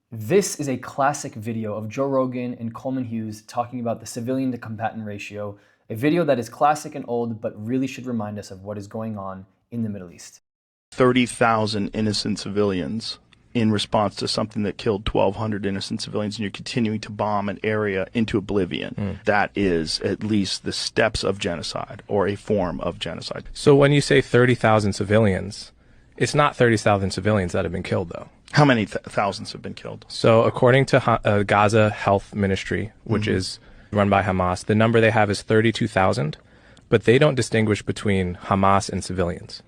This is a classic video of Joe Rogan and Coleman Hughes talking about the civilian to combatant ratio, a video that is classic and old, but really should remind us of what is going on in the Middle East. 30,000 innocent civilians in response to something that killed 1,200 innocent civilians, and you're continuing to bomb an area into oblivion. That is at least the steps of genocide, or a form of genocide. So when you say 30,000 civilians, it's not 30,000 civilians that have been killed, though. How many thousands have been killed? So according to Gaza Health Ministry, which is run by Hamas, the number they have is 32,000, but they don't distinguish between Hamas and civilians.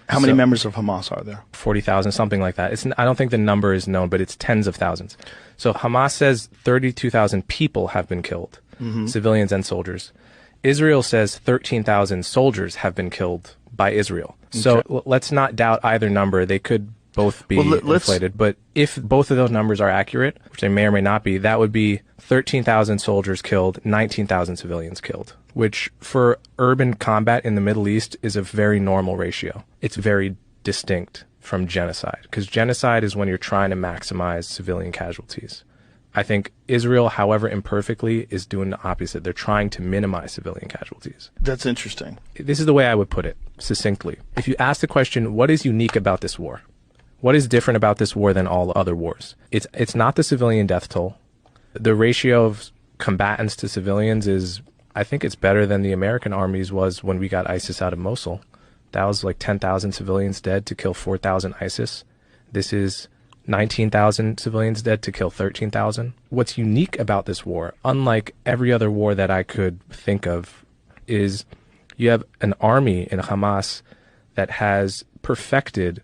How many members of Hamas are there? 40,000, something like that. I don't think the number is known, but it's tens of thousands. So Hamas says 32,000 people have been killed, civilians and soldiers. Israel says 13,000 soldiers have been killed by Israel. So let's not doubt either number. They could both be inflated. But if both of those numbers are accurate, which they may or may not be, that would be 13,000 soldiers killed, 19,000 civilians killed, which for urban combat in the Middle East is a very normal ratio. It's very distinct from genocide, because genocide is when you're trying to maximize civilian casualties. I think Israel, however imperfectly, is doing the opposite. They're trying to minimize civilian casualties. That's interesting. This is the way I would put it, succinctly. If you ask the question, what is unique about this war? What is different about this war than all other wars? It's not the civilian death toll. The ratio of combatants to civilians is, I think it's better than the American armies was when we got ISIS out of Mosul. That was like 10,000 civilians dead to kill 4,000 ISIS. This is 19,000 civilians dead to kill 13,000. What's unique about this war, unlike every other war that I could think of, is you have an army in Hamas that has perfected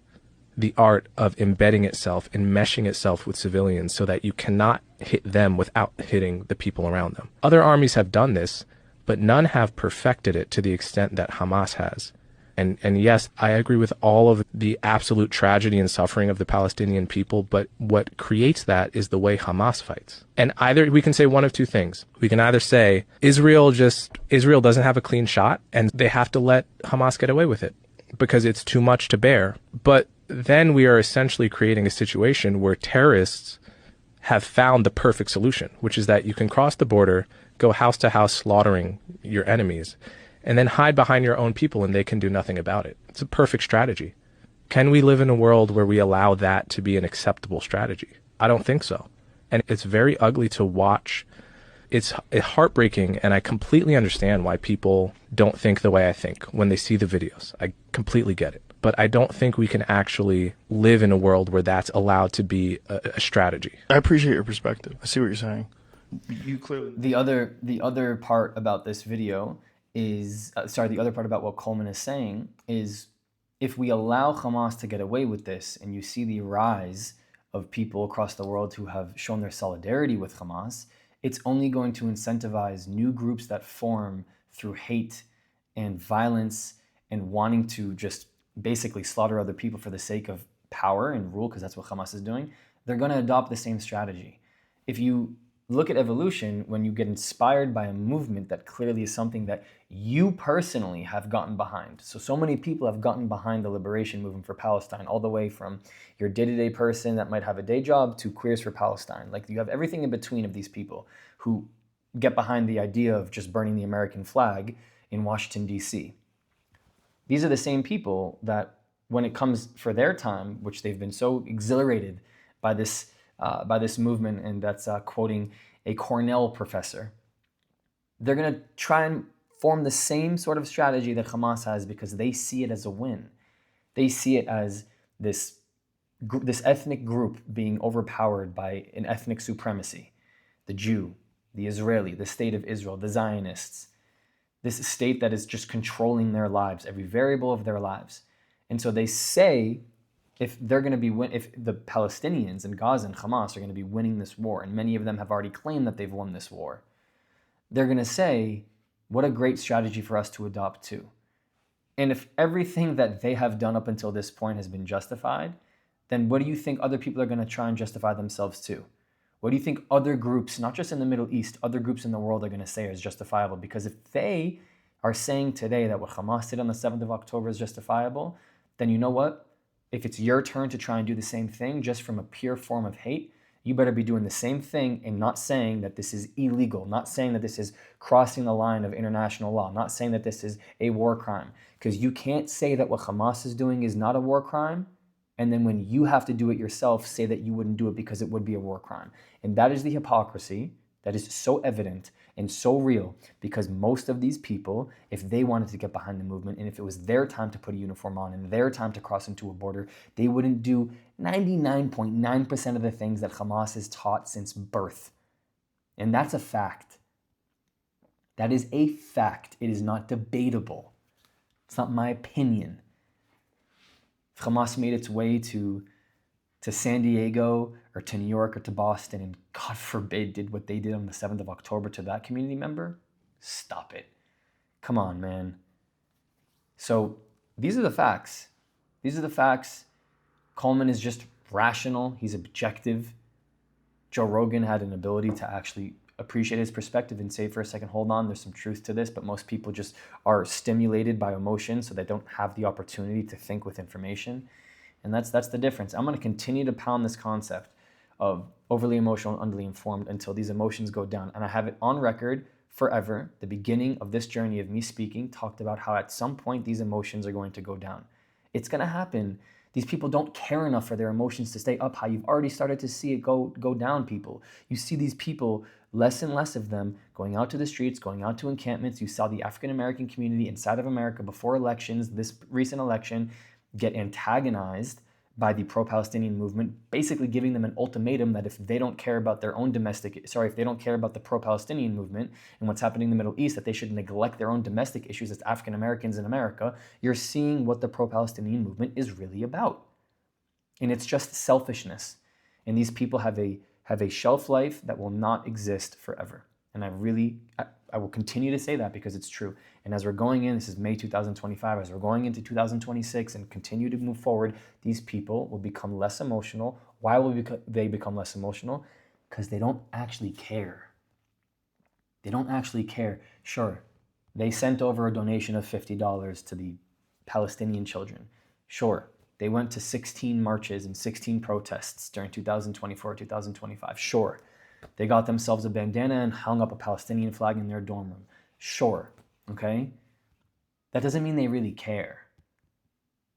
the art of embedding itself and meshing itself with civilians so that you cannot hit them without hitting the people around them. Other armies have done this, but none have perfected it to the extent that Hamas has. And yes, I agree with all of the absolute tragedy and suffering of the Palestinian people, but what creates that is the way Hamas fights. And either we can say one of two things. We can either say Israel doesn't have a clean shot and they have to let Hamas get away with it because it's too much to bear. But then we are essentially creating a situation where terrorists have found the perfect solution, which is that you can cross the border, go house to house slaughtering your enemies, and then hide behind your own people and they can do nothing about it. It's a perfect strategy. Can we live in a world where we allow that to be an acceptable strategy? I don't think so. And it's very ugly to watch. It's heartbreaking, and I completely understand why people don't think the way I think when they see the videos. I completely get it. But I don't think we can actually live in a world where that's allowed to be a strategy. I appreciate your perspective. I see what you're saying. You clearly... The other part about this video is, the other part about what Coleman is saying is, if we allow Hamas to get away with this, and you see the rise of people across the world who have shown their solidarity with Hamas, it's only going to incentivize new groups that form through hate and violence and wanting to just basically slaughter other people for the sake of power and rule, because that's what Hamas is doing. They're going to adopt the same strategy. If you look at evolution, when you get inspired by a movement that clearly is something that you personally have gotten behind. So many people have gotten behind the liberation movement for Palestine, all the way from your day-to-day person that might have a day job to Queers for Palestine. Like, you have everything in between of these people who get behind the idea of just burning the American flag in Washington, D.C. These are the same people that, when it comes for their time, which they've been so exhilarated by this movement, and that's quoting a Cornell professor, they're going to try and form the same sort of strategy that Hamas has, because they see it as a win. They see it as this ethnic group being overpowered by an ethnic supremacy. The Jew, the Israeli, the state of Israel, the Zionists, this state that is just controlling their lives, every variable of their lives. And so they say, if they're going to be if the Palestinians in Gaza and Hamas are going to be winning this war, and many of them have already claimed that they've won this war, they're going to say, what a great strategy for us to adopt too. And if everything that they have done up until this point has been justified, then what do you think other people are going to try and justify themselves to? What do you think other groups, not just in the Middle East, other groups in the world are going to say is justifiable? Because if they are saying today that what Hamas did on the 7th of October is justifiable, then you know what? If it's your turn to try and do the same thing just from a pure form of hate, You better be doing the same thing and not saying that this is illegal, not saying that this is crossing the line of international law, not saying that this is a war crime. Because you can't say that what Hamas is doing is not a war crime, and then when you have to do it yourself, say that you wouldn't do it because it would be a war crime. And that is the hypocrisy that is so evident and so real, because most of these people, if they wanted to get behind the movement and if it was their time to put a uniform on and their time to cross into a border, they wouldn't do 99.9% of the things that Hamas has taught since birth. And that's a fact. That is a fact. It is not debatable. It's not my opinion. If Hamas made its way to San Diego or to New York or to Boston and God forbid did what they did on the 7th of October to that community member, stop it. Come on, man. So these are the facts. These are the facts. Coleman is just rational. He's objective. Joe Rogan had an ability to actually appreciate his perspective and say for a second, hold on, there's some truth to this, but most people just are stimulated by emotion, so they don't have the opportunity to think with information. And that's the difference. I'm going to continue to pound this concept of overly emotional and underly informed until these emotions go down. And I have it on record forever. The beginning of this journey of me speaking talked about how at some point these emotions are going to go down. It's going to happen. These people don't care enough for their emotions to stay up high. You've already started to see it go down, people. You see these people, less and less of them, going out to the streets, going out to encampments. You saw the African-American community inside of America before elections, this recent election, get antagonized by the pro-Palestinian movement, basically giving them an ultimatum that if they don't care about if they don't care about the pro-Palestinian movement and what's happening in the Middle East, that they should neglect their own domestic issues as African Americans in America. You're seeing what the pro-Palestinian movement is really about. And it's just selfishness. And these people have a shelf life that will not exist forever. And I will continue to say that because it's true. And as we're going in, this is May 2025, as we're going into 2026 and continue to move forward, these people will become less emotional. Why will they become less emotional? Because they don't actually care. They don't actually care. Sure, they sent over a donation of $50 to the Palestinian children. Sure, they went to 16 marches and 16 protests during 2024, 2025. Sure. They got themselves a bandana and hung up a Palestinian flag in their dorm room. Sure, okay? That doesn't mean they really care.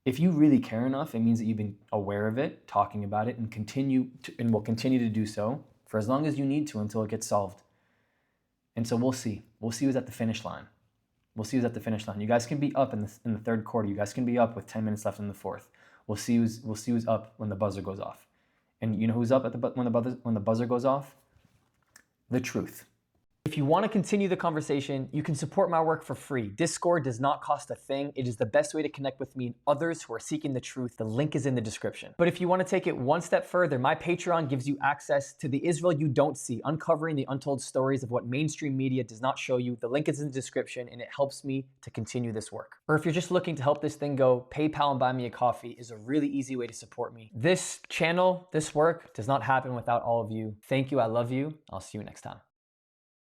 If you really care enough, it means that you've been aware of it, talking about it, and will continue to do so for as long as you need to until it gets solved. And so we'll see. We'll see who's at the finish line. We'll see who's at the finish line. You guys can be up in the third quarter. You guys can be up with 10 minutes left in the fourth. We'll see who's up when the buzzer goes off. And you know who's up when the buzzer goes off? The truth. If you want to continue the conversation, you can support my work for free. Discord does not cost a thing. It is the best way to connect with me and others who are seeking the truth. The link is in the description. But if you want to take it one step further, my Patreon gives you access to the Israel you don't see, uncovering the untold stories of what mainstream media does not show you. The link is in the description and it helps me to continue this work. Or if you're just looking to help this thing go, PayPal and Buy Me a Coffee is a really easy way to support me. This channel, this work does not happen without all of you. Thank you. I love you. I'll see you next time.